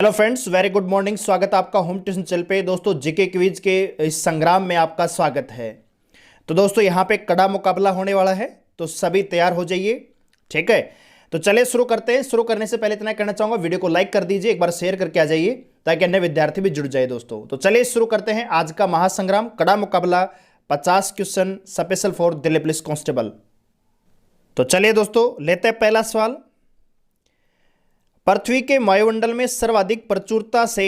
Hello friends, very good morning. स्वागत है आपका होम ट्यूशन चैनल पे। दोस्तों, जीके क्विज के इस संग्राम में आपका स्वागत है। तो दोस्तों, यहाँ पे कड़ा मुकाबला होने वाला है, तो सभी तैयार हो जाइए। ठीक है, तो चलिए शुरू करते हैं। शुरू करने से पहले इतना कहना चाहूंगा, वीडियो को लाइक कर दीजिए, एक बार शेयर करके आ जाइए ताकि अन्य विद्यार्थी भी जुड़ जाए। दोस्तों, तो चलिए शुरू करते हैं आज का महासंग्राम, कड़ा मुकाबला। 50 question special for Delhi police constable. तो चलिए दोस्तों, लेते हैं पहला सवाल। पृथ्वी के वायुमंडल में सर्वाधिक प्रचुरता से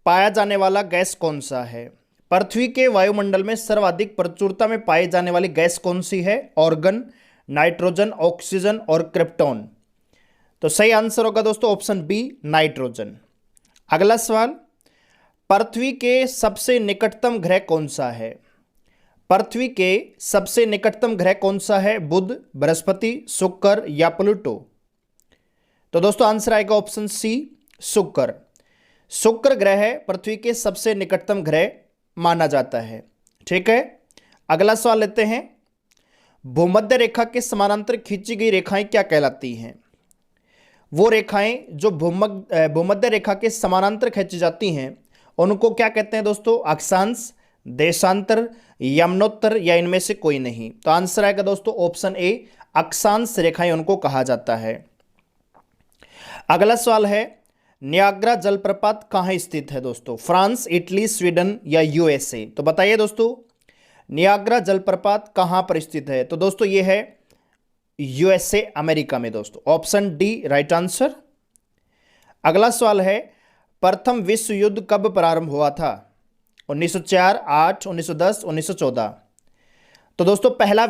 पाया जाने वाला गैस कौन सा है? पृथ्वी के वायुमंडल में सर्वाधिक प्रचुरता में पाई जाने वाली गैस कौन सी है? ऑर्गन, नाइट्रोजन, ऑक्सीजन और क्रिप्टॉन। तो सही आंसर होगा दोस्तों ऑप्शन बी, नाइट्रोजन। अगला सवाल, पृथ्वी के सबसे निकटतम ग्रह कौन सा है? पृथ्वी के सबसे निकटतम ग्रह कौन सा है? बुध, बृहस्पति, शुक्र या प्लूटो? तो दोस्तों आंसर आएगा ऑप्शन सी, शुक्र। शुक्र ग्रह पृथ्वी के सबसे निकटतम ग्रह माना जाता है। ठीक है, अगला सवाल लेते हैं। भूमध्य रेखा के समानांतर खींची गई रेखाएं क्या कहलाती हैं? वो रेखाएं जो भूमध्य रेखा के समानांतर खींची जाती हैं उनको क्या कहते हैं दोस्तों? अक्षांश, देशांतर, यमनोत्तर या इनमें से कोई नहीं? तो आंसर आएगा दोस्तों ऑप्शन ए, अक्षांश रेखाएं उनको कहा जाता है। अगला सवाल है, नियाग्रा जलप्रपात कहाँ स्थित है दोस्तों? फ्रांस, इटली, स्वीडन या यूएसए? तो बताइए दोस्तों, नियाग्रा जलप्रपात कहाँ पर स्थित है? तो दोस्तों ये है यूएसए, अमेरिका में दोस्तों। Option D right answer. अगला सवाल है, प्रथम विश्व युद्ध कब प्रारंभ हुआ था? 1904, 8, 1910, 1914? तो दोस्तों पहला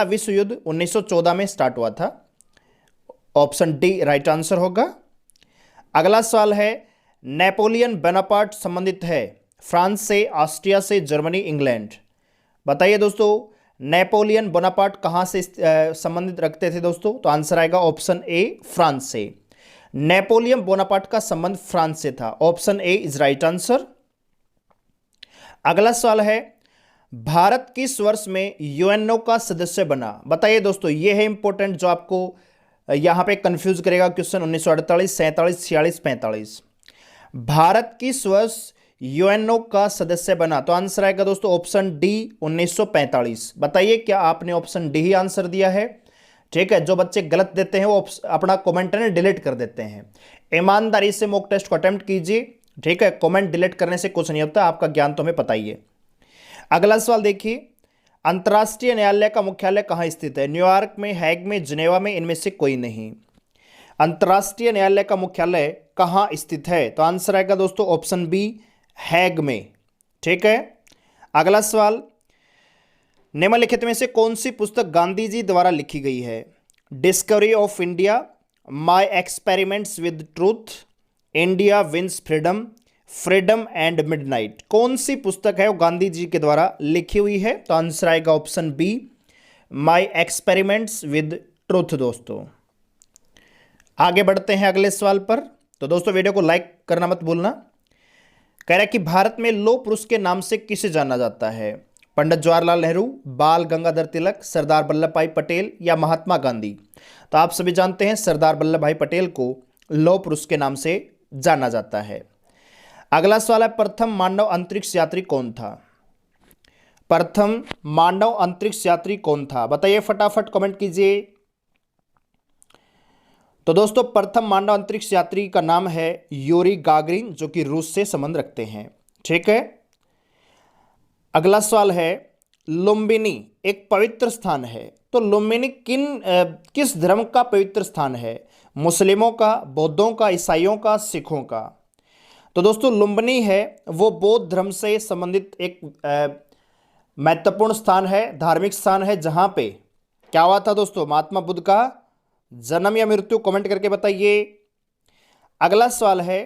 विश्व युद्ध 1914 में स्टार्ट हुआ था। ऑप्शन डी राइट आंसर होगा। अगला सवाल है, नेपोलियन बोनापार्ट संबंधित है फ्रांस से, ऑस्ट्रिया से, जर्मनी, इंग्लैंड? बताइए दोस्तों, नेपोलियन बोनापार्ट कहां से संबंधित रखते थे दोस्तों? तो आंसर आएगा ऑप्शन ए, फ्रांस से। नेपोलियन बोनापार्ट का संबंध फ्रांस से था। Option A is right answer. अगला सवाल है, भारत किस वर्ष में यूएनओ का सदस्य बना? बताइए दोस्तों, यह है इंपॉर्टेंट जो आपको यहां पे कंफ्यूज करेगा क्वेश्चन। 1948, 47, 46, 45? भारत किस वर्ष यूएनओ का सदस्य बना? तो आंसर आएगा दोस्तों ऑप्शन डी, 1945। बताइए क्या आपने ऑप्शन डी ही आंसर दिया है? ठीक है, जो बच्चे गलत देते हैं वो अपना कमेंट है डिलीट कर देते हैं। ईमानदारी से मॉक टेस्ट को अटेम्प्ट कीजिए। ठीक है, कमेंट डिलीट करने से कुछ नहीं होता, आपका ज्ञान तो हमें पता ही है। अगला सवाल देखिए, अंतर्राष्ट्रीय न्यायालय का मुख्यालय कहाँ स्थित है? न्यूयॉर्क में, हैग में, जिनेवा में, इनमें से कोई नहीं? अंतर्राष्ट्रीय न्यायालय का मुख्यालय कहाँ स्थित है? तो आंसर आएगा दोस्तों ऑप्शन बी, हैग में। ठीक है, अगला सवाल, निम्नलिखित में से कौन सी पुस्तक गांधी जी द्वारा लिखी गई है? Discovery of India, my experiments with truth, India wins freedom, freedom and midnight? कौन सी पुस्तक है वो गांधी जी के द्वारा लिखी हुई है? तो आंसर आएगा option B, my experiments with truth. दोस्तों आगे बढ़ते हैं अगले सवाल पर। तो दोस्तों वीडियो को लाइक करना मत भूलना। कह रहा है कि भारत में लौह पुरुष के नाम से किसे जाना जाता है? पंडित जवाहरलाल नेहरू, बाल गंगाधर तिलक, सरदार वल्लभ भाई पटेल या महात्मा गांधी? तो आप सभी जानते हैं सरदार वल्लभ भाई पटेल को लौह पुरुष के नाम से जाना जाता है। अगला सवाल है, प्रथम मानव अंतरिक्ष यात्री कौन था? प्रथम मानव अंतरिक्ष यात्री कौन था? बताइए फटाफट कमेंट कीजिए। तो दोस्तों प्रथम मानव अंतरिक्ष यात्री का नाम है यूरी गागरिन, जो कि रूस से संबंध रखते हैं। ठीक है, अगला सवाल है, लुम्बिनी एक पवित्र स्थान है, तो लुम्बिनी किस धर्म का पवित्र स्थान है? मुस्लिमों का, बौद्धों का, ईसाइयों का, सिखों का? तो दोस्तों लुम्बिनी है वो बौद्ध धर्म से संबंधित एक महत्वपूर्ण स्थान है, धार्मिक स्थान है, जहां पे क्या हुआ था दोस्तों? महात्मा बुद्ध का जन्म या मृत्यु? कमेंट करके बताइए। अगला सवाल है,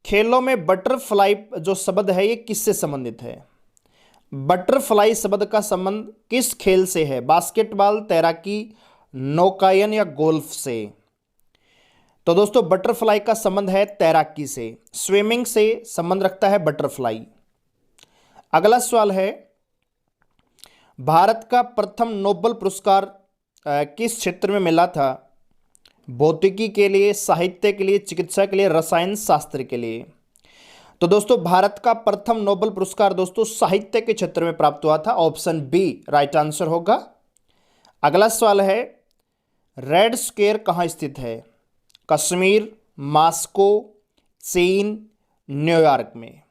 खेलों में बटरफ्लाई जो शब्द है ये किससे संबंधित है? बटरफ्लाई शब्द का संबंध किस खेल से है? बास्केटबॉल, तैराकी, नौकायन या गोल्फ से? तो दोस्तों बटरफ्लाई का संबंध है तैराकी से, स्विमिंग से संबंध रखता है बटरफ्लाई। अगला सवाल है, भारत का प्रथम नोबेल पुरस्कार किस क्षेत्र में मिला था? भौतिकी के लिए, साहित्य के लिए, चिकित्सा के लिए, रसायन शास्त्र के लिए। तो दोस्तों भारत का प्रथम नोबेल पुरस्कार दोस्तों साहित्य के क्षेत्र में प्राप्त हुआ था। ऑप्शन बी राइट आंसर होगा। अगला सवाल है, रेड स्क्वायर कहाँ स्थित है? कश्मीर, मॉस्को, चीन, न्यूयॉर्क में।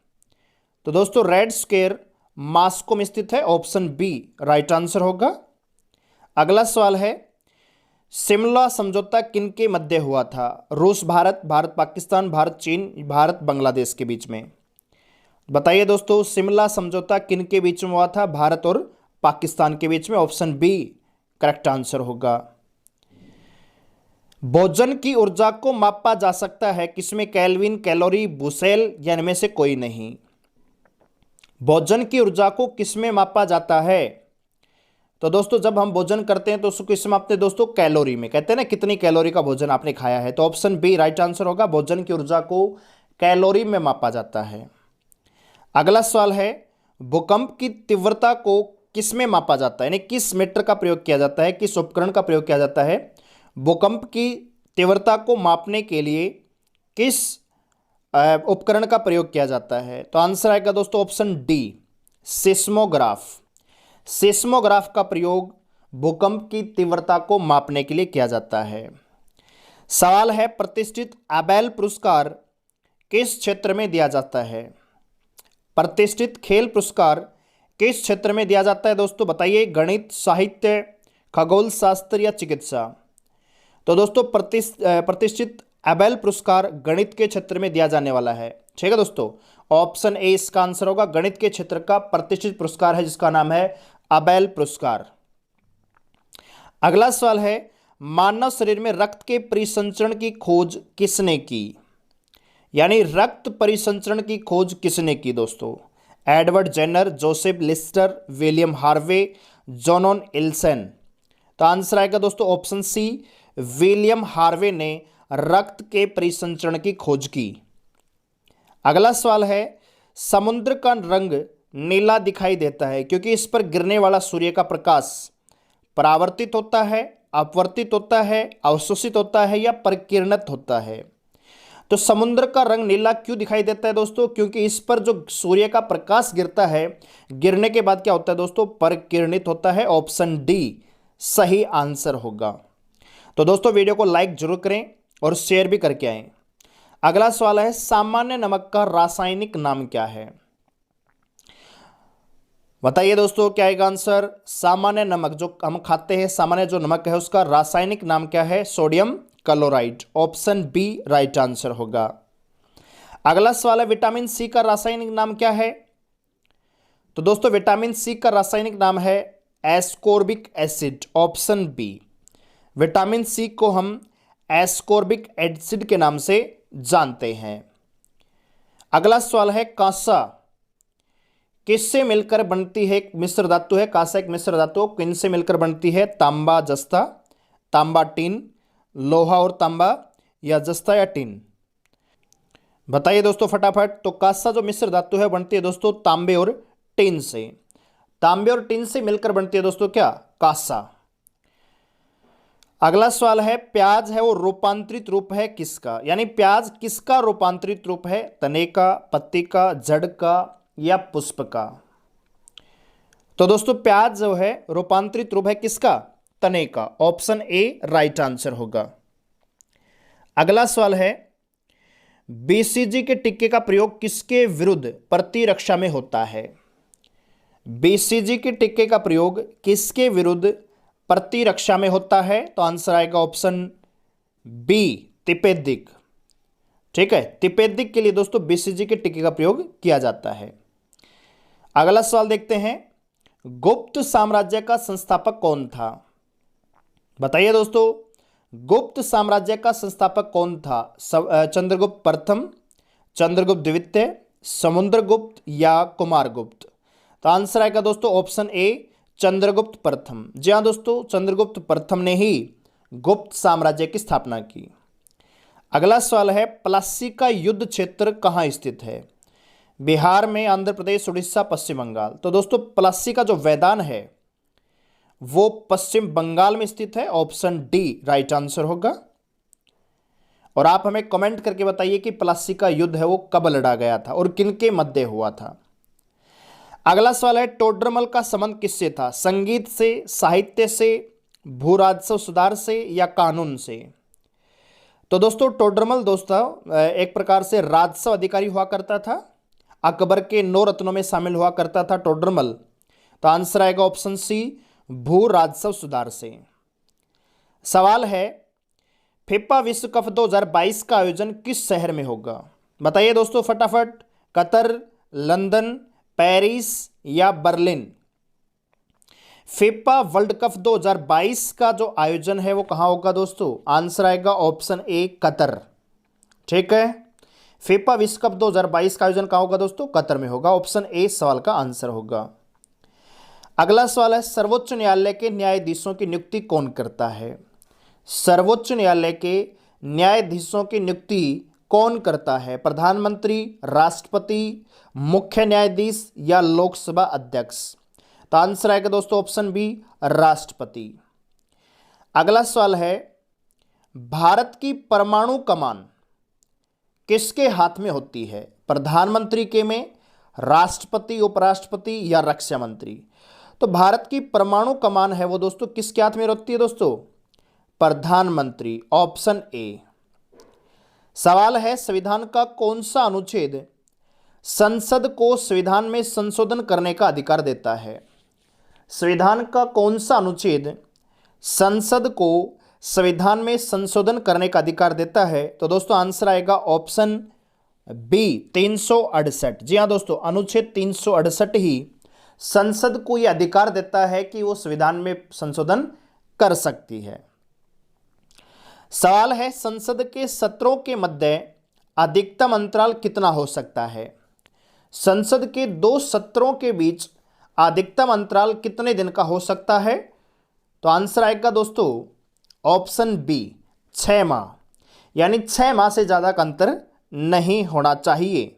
तो दोस्तों रेड स्क्वायर मॉस्को में स्थित है। ऑप्शन बी राइट आंसर होगा। अगला सवाल है, शिमला समझौता किन के मध्य हुआ था? रूस भारत, भारत पाकिस्तान, भारत चीन, भारत बांग्लादेश के बीच में। बताइए दोस्तों शिमला समझौता किन के बीच में हुआ था? भारत और पाकिस्तान के बीच में। ऑप्शन बी करेक्ट आंसर होगा। भोजन की ऊर्जा को मापा जा सकता है किसमें? केल्विन, कैलोरी, बुशेल या इनमें से कोई नहीं। भोजन की ऊर्जा को किसमें मापा जाता है? तो दोस्तों जब हम भोजन करते हैं तो उसको किसमें मापते हैं दोस्तों? कैलोरी में। कहते हैं ना कितनी कैलोरी का भोजन आपने खाया है। तो ऑप्शन बी राइट आंसर होगा। भोजन की ऊर्जा को कैलोरी में मापा जाता है। अगला सवाल है, भूकंप की तीव्रता को किसमें मापा जाता है? यानी किस मीटर का प्रयोग किया जाता है, किस उपकरण का प्रयोग किया जाता है? भूकंप की तीव्रता को मापने के लिए किस उपकरण का प्रयोग किया जाता है? तो आंसर आएगा दोस्तों ऑप्शन डी सिस्मोग्राफ। सिस्मोग्राफ का प्रयोग भूकंप की तीव्रता को मापने के लिए किया जाता है। सवाल है, प्रतिष्ठित आबेल पुरस्कार किस क्षेत्र में दिया जाता है? प्रतिष्ठित खेल पुरस्कार किस क्षेत्र में दिया जाता है दोस्तों? बताइए, गणित, साहित्य, खगोल शास्त्र या चिकित्सा? तो दोस्तों प्रतिष्ठित आबेल पुरस्कार गणित के क्षेत्र में दिया जाने वाला है। ठीक है दोस्तों, ऑप्शन ए इसका आंसर होगा। गणित के क्षेत्र का प्रतिष्ठित पुरस्कार है जिसका नाम है आबेल पुरस्कार। अगला सवाल है, मानव शरीर में रक्त के परिसंचरण की खोज किसने की? यानी रक्त परिसंचरण की खोज किसने की दोस्तों? Edward Jenner, Joseph Lister, William Harvey, John Ilson. तो आंसर आएगा दोस्तों ऑप्शन सी विलियम हार्वे ने रक्त के परिसंचरण की खोज की। अगला सवाल है, समुद्र का रंग नीला दिखाई देता है क्योंकि इस पर गिरने वाला सूर्य का प्रकाश परावर्तित होता है, अपवर्तित होता है, अवशोषित होता है या परिकिरणित होता है। तो समुद्र का रंग नीला क्यों दिखाई देता है दोस्तों? क्योंकि इस पर जो सूर्य का प्रकाश गिरता है, गिरने के बाद क्या होता है दोस्तों? परिकिरणित होता है। ऑप्शन डी सही आंसर होगा। तो दोस्तों वीडियो को लाइक जरूर करें और शेयर भी करके आएं। अगला सवाल है, सामान्य नमक का रासायनिक नाम क्या है? बताइए दोस्तों क्या आएगा आंसर? सामान्य नमक जो हम खाते हैं, सामान्य जो नमक है उसका रासायनिक नाम क्या है? Sodium chloride. Option B right answer होगा। अगला सवाल है, विटामिन सी का रासायनिक नाम क्या है? तो दोस्तों विटामिन सी का रासायनिक नाम है ascorbic acid. Option B, vitamin C को हम एस्कोर्बिक एसिड के नाम से जानते हैं। अगला सवाल है, कांसा किससे मिलकर बनती है? एक मिश्र धातु है कांसा, एक मिश्र धातु किन से मिलकर बनती है? तांबा जस्ता, तांबा टिन, लोहा और तांबा, या जस्ता या टिन? बताइए दोस्तों फटाफट। तो कांसा जो मिश्र धातु है बनती है दोस्तों तांबे और टिन से। तांबे और टिन से मिलकर बनती है दोस्तों क्या? कांसा। अगला सवाल है, प्याज है वो रूपांतरित रूप है किसका? यानी प्याज किसका रूपांतरित रूप है? तने का, पत्ती का, जड़ का या पुष्प का? तो दोस्तों प्याज जो है रूपांतरित रूप है किसका? तने का। ऑप्शन ए राइट आंसर होगा। अगला सवाल है, बीसीजी के टिक्के का प्रयोग किसके विरुद्ध प्रतिरक्षा में होता है? बीसीजी के टिक्के का प्रयोग किसके विरुद्ध प्रतिरक्षा में होता है? तो आंसर आएगा ऑप्शन बी तिपेदिक। ठीक है, तिपेदिक के लिए दोस्तों बीसीजी के टिक्के का प्रयोग किया जाता है। अगला सवाल देखते हैं, गुप्त साम्राज्य का संस्थापक कौन था? बताइए दोस्तों, गुप्त साम्राज्य का संस्थापक कौन था? चंद्रगुप्त प्रथम, चंद्रगुप्त द्वितीय, समुद्रगुप्त या कुमारगुप्त? तो आंसर आएगा दोस्तों ऑप्शन ए चंद्रगुप्त प्रथम। जी हाँ दोस्तों, चंद्रगुप्त प्रथम ने ही गुप्त साम्राज्य की स्थापना की। अगला सवाल है, प्लासी का युद्ध क्षेत्र कहाँ स्थित है? बिहार में, आंध्र प्रदेश, उड़ीसा, पश्चिम बंगाल? तो दोस्तों प्लासी का जो मैदान है वो पश्चिम बंगाल में स्थित है। ऑप्शन डी राइट आंसर होगा। और आप हमें कमेंट करके बताइए कि प्लासी का युद्ध है वो कब लड़ा गया था और किनके मध्य हुआ था। अगला सवाल है, टोडरमल का संबंध किससे था? संगीत से, साहित्य से, भू राजस्व सुधार से या कानून से? तो दोस्तों टोडरमल दोस्तों एक प्रकार से राजस्व अधिकारी हुआ करता था। अकबर के 9 रत्नों में शामिल हुआ करता था टोडरमल। तो आंसर आएगा ऑप्शन सी, भू राजस्व सुधार से। सवाल है, फीफा विश्व कप 2022 का आयोजन किस शहर में होगा? बताइए दोस्तों फटाफट। कतर, लंदन, पेरिस या बर्लिन? फीफा वर्ल्ड कप 2022 का जो आयोजन है वो कहां होगा दोस्तों? आंसर आएगा ऑप्शन ए, कतर। ठीक है, फीफा विश्व कप 2022 का आयोजन कहां होगा दोस्तों? कतर में होगा। ऑप्शन ए सवाल का आंसर होगा। अगला सवाल है, सर्वोच्च न्यायालय के न्यायाधीशों की नियुक्ति कौन करता है? सर्वोच्च न्यायालय के न्यायाधीशों की नियुक्ति कौन करता है? प्रधानमंत्री, राष्ट्रपति, मुख्य न्यायाधीश या लोकसभा अध्यक्ष? तो आंसर आएगा दोस्तों ऑप्शन बी, राष्ट्रपति। अगला सवाल है, भारत की परमाणु कमान किसके हाथ में होती है? प्रधानमंत्री के में, राष्ट्रपति, उपराष्ट्रपति या रक्षा मंत्री? तो भारत की परमाणु कमान है वो दोस्तों किसके हाथ में होती है दोस्तों? प्रधानमंत्री। Option A. सवाल है, संविधान का कौन सा अनुच्छेद संसद को संविधान में संशोधन करने का अधिकार देता है? संविधान का कौन सा अनुच्छेद संसद को संविधान में संशोधन करने का अधिकार देता है? तो दोस्तों आंसर आएगा ऑप्शन बी, 368। जी हाँ दोस्तों, अनुच्छेद 368 ही संसद को यह अधिकार देता है कि वो संविधान में संशोधन कर सकती है। सवाल है, संसद के सत्रों के मध्य अधिकतम अंतराल कितना हो सकता है? संसद के 2 सत्रों के बीच अधिकतम अंतराल कितने दिन का हो सकता है? तो आंसर आएगा दोस्तों ऑप्शन बी, 6 माह। यानी 6 माह से ज्यादा का अंतर नहीं होना चाहिए।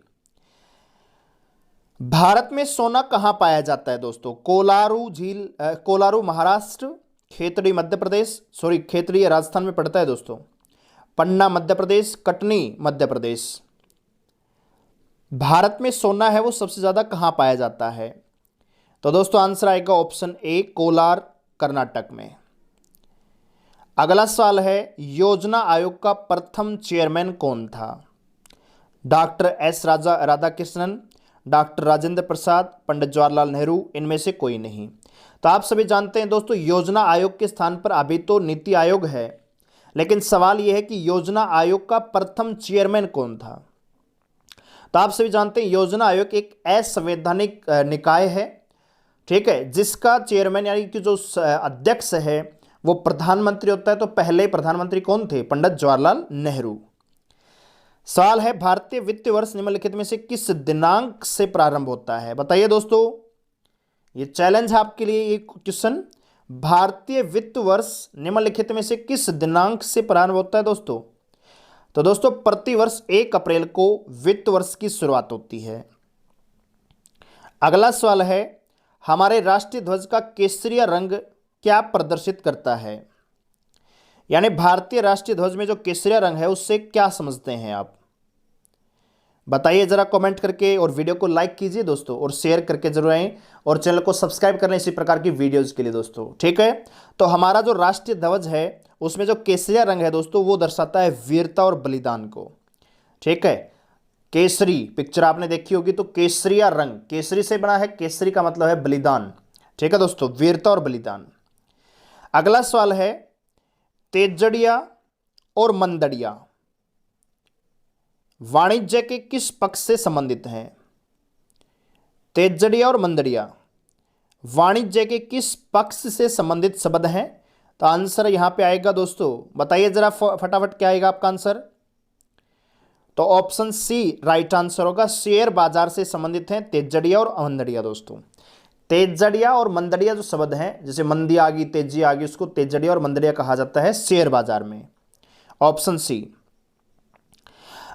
भारत में सोना कहां पाया जाता है दोस्तों? कोलारू झील, कोलारू महाराष्ट्र, खेतड़ी मध्य प्रदेश, खेतड़ी राजस्थान में पड़ता है दोस्तों, पन्ना मध्य प्रदेश, कटनी मध्य प्रदेश। भारत में सोना है वो सबसे ज्यादा कहां पाया जाता है? तो दोस्तों आंसर आएगा ऑप्शन ए, कोलार, कर्नाटक में। अगला सवाल है, योजना आयोग का प्रथम चेयरमैन कौन था? Doctor S Radhakrishnan, doctor Rajendra Prasad, Pandit Jawaharlal Nehru, इनमें से कोई नहीं। तो आप सभी जानते हैं दोस्तों योजना आयोग के स्थान पर अभी तो नीति आयोग है, लेकिन सवाल यह है कि योजना आयोग का प्रथम चेयरमैन कौन था? तो आप सभी जानते हैं योजना आयोग एक असंवैधानिक निकाय है, ठीक है, जिसका चेयरमैन यानी कि जो अध्यक्ष है वो प्रधानमंत्री होता है। तो पहले प्रधानमंत्री कौन थे? पंडित जवाहरलाल नेहरू। सवाल है, भारतीय वित्तीय वर्ष निम्नलिखित में से किस दिनांक से प्रारंभ होता है? बताइए दोस्तों, ये चैलेंज है आपके लिए ये क्वेश्चन। भारतीय वित्त वर्ष निम्नलिखित में से किस दिनांक से प्रारंभ होता है दोस्तों? तो दोस्तों प्रतिवर्ष 1 अप्रैल को वित्त वर्ष की शुरुआत होती है। अगला सवाल है, हमारे राष्ट्रीय ध्वज का केसरिया रंग क्या प्रदर्शित करता है? यानी भारतीय राष्ट्रीय ध्वज में जो केसरिया रंग है उससे क्या समझते हैं आप? बताइए जरा कमेंट करके, और वीडियो को लाइक कीजिए दोस्तों और शेयर करके जरूर आएं, और चैनल को सब्सक्राइब करने इसी प्रकार की वीडियोज के लिए दोस्तों, ठीक है। तो हमारा जो राष्ट्रीय ध्वज है उसमें जो केसरिया रंग है दोस्तों वो दर्शाता है वीरता और बलिदान को, ठीक है। केसरी पिक्चर आपने देखी होगी, तो केसरिया रंग केसरी से बना है, केसरी का मतलब है बलिदान, ठीक है दोस्तों, वीरता और बलिदान। अगला सवाल है, तेजड़िया और मंदड़िया वाणिज्य के किस पक्ष से संबंधित हैं? तेजड़िया और मंदड़िया वाणिज्य के किस पक्ष से संबंधित शब्द हैं? तो आंसर यहां पे आएगा दोस्तों, बताइए जरा फटाफट क्या आएगा आपका आंसर। तो ऑप्शन सी राइट आंसर होगा, शेयर बाजार से संबंधित हैं तेजड़िया और मंदड़िया दोस्तों। तेजड़िया और मंदड़िया जो शब्द हैं, जैसे मंदी आ गई, तेजी आ गई, उसको तेजड़िया और मंदड़िया कहा जाता है शेयर बाजार में, ऑप्शन सी।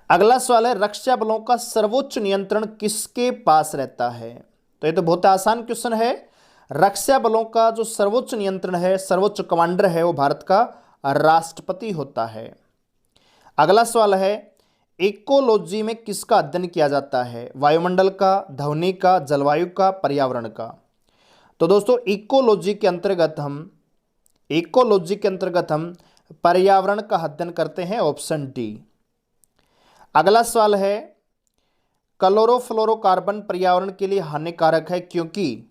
अगला सवाल है, रक्षा बलों का सर्वोच्च नियंत्रण किसके पास रहता है? तो ये तो बहुत आसान क्वेश्चन है। रक्षा बलों का जो सर्वोच्च नियंत्रण है, सर्वोच्च कमांडर है, वो भारत का राष्ट्रपति होता है। अगला सवाल है, इकोलॉजी में किसका अध्ययन किया जाता है? वायुमंडल का, ध्वनि का, जलवायु का, पर्यावरण का? तो दोस्तों इकोलॉजी के अंतर्गत हम पर्यावरण का अध्ययन करते हैं, ऑप्शन डी। अगला सवाल है, क्लोरोफ्लोरोकार्बन पर्यावरण के लिए हानिकारक है क्योंकि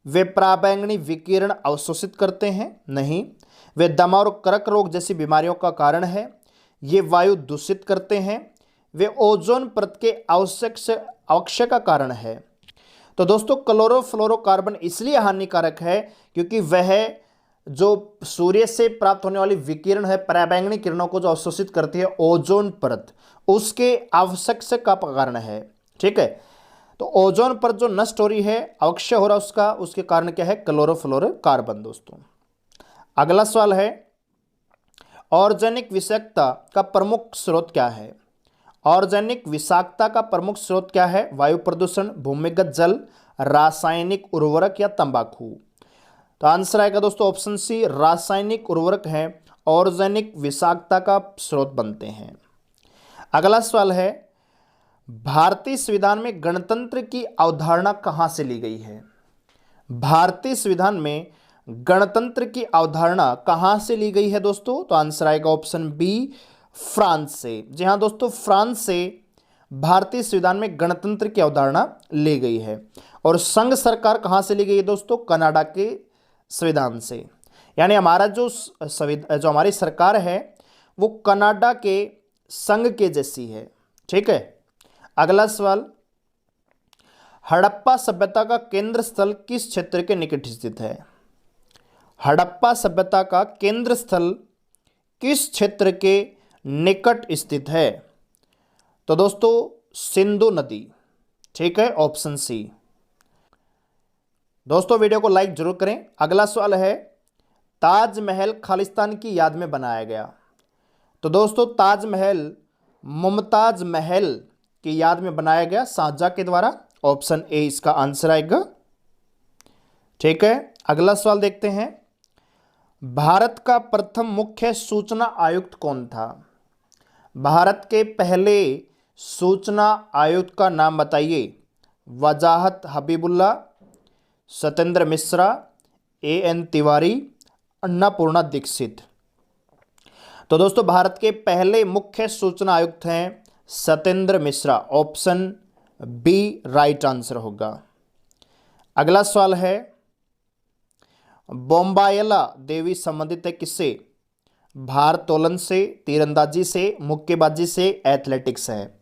वे पराबैंगनी विकिरण अवशोषित करते हैं? नहीं। वे दमा और कर्क रोग जैसी बीमारियों का कारण है? ये वायु दूषित करते हैं? वे ओजोन परत के अवक्षय का कारण है? तो दोस्तों क्लोरोफ्लोरोकार्बन इसलिए हानिकारक है क्योंकि वह जो सूर्य से प्राप्त होने वाली विकिरण है, पराबैंगनी किरणों को जो अवशोषित करती है ओजोन परत, उसके अवक्षय का कारण है। ठीक है, तो ओजोन परत जो नष्ट हो रही है, अवक्षय हो रहा है उसके कारण क्या है? क्लोरोफ्लोरोकार्बन। दोस्तों अगला सवाल है, ऑर्गेनिक विषाक्तता का प्रमुख स्रोत क्या है? ऑर्गेनिक विषाक्तता का प्रमुख स्रोत क्या है? वायु प्रदूषण, भूमिगत जल, रासायनिक उर्वरक या तंबाकू? तो आंसर आएगा दोस्तों ऑप्शन सी, रासायनिक उर्वरक है ऑर्गेनिक विषाक्तता का स्रोत बनते हैं। अगला सवाल है, भारतीय संविधान में गणतंत्र की अवधारणा कहां से ली गई है? भारतीय संविधान में गणतंत्र की अवधारणा कहां से ली गई है दोस्तों? तो आंसर आएगा ऑप्शन बी, फ्रांस से। जी हां दोस्तों, फ्रांस से भारतीय संविधान में गणतंत्र की अवधारणा ली गई है। और संघ सरकार कहां से ली गई है दोस्तों? कनाडा के संविधान से। यानी हमारा जो हमारी सरकार है वो कनाडा के संघ के जैसी है। ठीक है, अगला सवाल, हड़प्पा सभ्यता का केंद्र स्थल किस क्षेत्र के निकट स्थित है? हड़प्पा सभ्यता का केंद्र स्थल किस क्षेत्र के निकट स्थित है? तो दोस्तों सिंधु नदी। ठीक है, ऑप्शन सी। दोस्तों वीडियो को लाइक जरूर करें। अगला सवाल है, ताजमहल खालिस्तान की याद में बनाया गया। तो दोस्तों ताजमहल मुमताज महल की याद में बनाया गया शाहजहां के द्वारा। ऑप्शन ए इसका आंसर आएगा। ठीक है, अगला सवाल देखते हैं, भारत का प्रथम मुख्य सूचना आयुक्त कौन था? भारत के पहले सूचना आयुक्त का नाम बताइए। वजाहत हबीबुल्ला, सत्येंद्र मिश्रा, एएन तिवारी, अन्नापूर्णा दीक्षित? तो दोस्तों भारत के पहले मुख्य सूचना आयुक्त हैं Satyendra Mishra. Option B right answer होगा। अगला सवाल है, बोम्बायला देवी संबंधित है किससे? भारोत्तोलन से, तीरंदाजी से, मुक्केबाजी से, एथलेटिक्स है।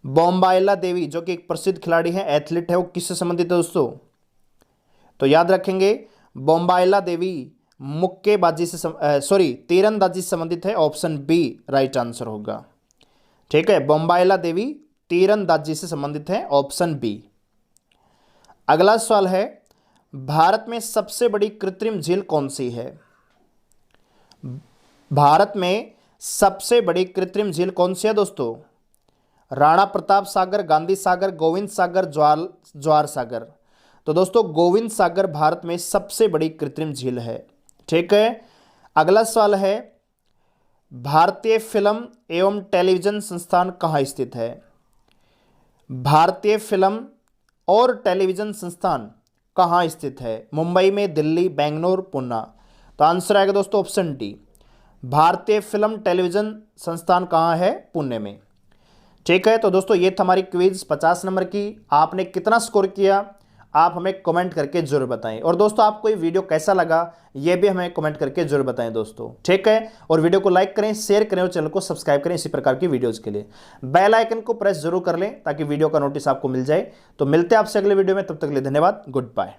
बोम्बायला देवी जो कि एक प्रसिद्ध खिलाड़ी है, एथलीट है, वो किससे संबंधित है दोस्तों? तो याद रखेंगे बोम्बायला देवी मुक्केबाजी से तीरंदाजी से संबंधित है। ऑप्शन बी राइट आंसर होगा। ठीक है, बोम्बायला देवी तीरंदाजी से संबंधित है, ऑप्शन बी। अगला सवाल है, भारत में सबसे बड़ी कृत्रिम झील कौन सी है? भारत में सबसे बड़ी कृत्रिम झील कौन सी है दोस्तों? राणा प्रताप सागर, गांधी सागर, गोविंद सागर, जवाहर सागर? तो दोस्तों गोविंद सागर भारत में सबसे बड़ी कृत्रिम झील है। ठीक है, अगला सवाल है, भारतीय फिल्म एवं टेलीविजन संस्थान कहाँ स्थित है? भारतीय फिल्म और टेलीविजन संस्थान कहाँ स्थित है? मुंबई में, दिल्ली, बेंगलोर, पुणे? तो आंसर आएगा दोस्तों ऑप्शन डी, भारतीय फिल्म टेलीविजन संस्थान कहाँ है? पुणे में। ठीक है, तो दोस्तों ये था हमारी क्विज 50 नंबर की। आपने कितना स्कोर किया आप हमें कमेंट करके जरूर बताएं। और दोस्तों आपको ये वीडियो कैसा लगा ये भी हमें कमेंट करके जरूर बताएं दोस्तों। ठीक है, और वीडियो को लाइक करें, शेयर करें और चैनल को सब्सक्राइब करें इसी प्रकार की वीडियोस के लिए। बेल आइकन को प्रेस जरूर कर लें ताकि वीडियो का नोटिस आपको मिल जाए। तो मिलते हैं आपसे अगले वीडियो में, तब तक के लिए धन्यवाद, गुड बाय।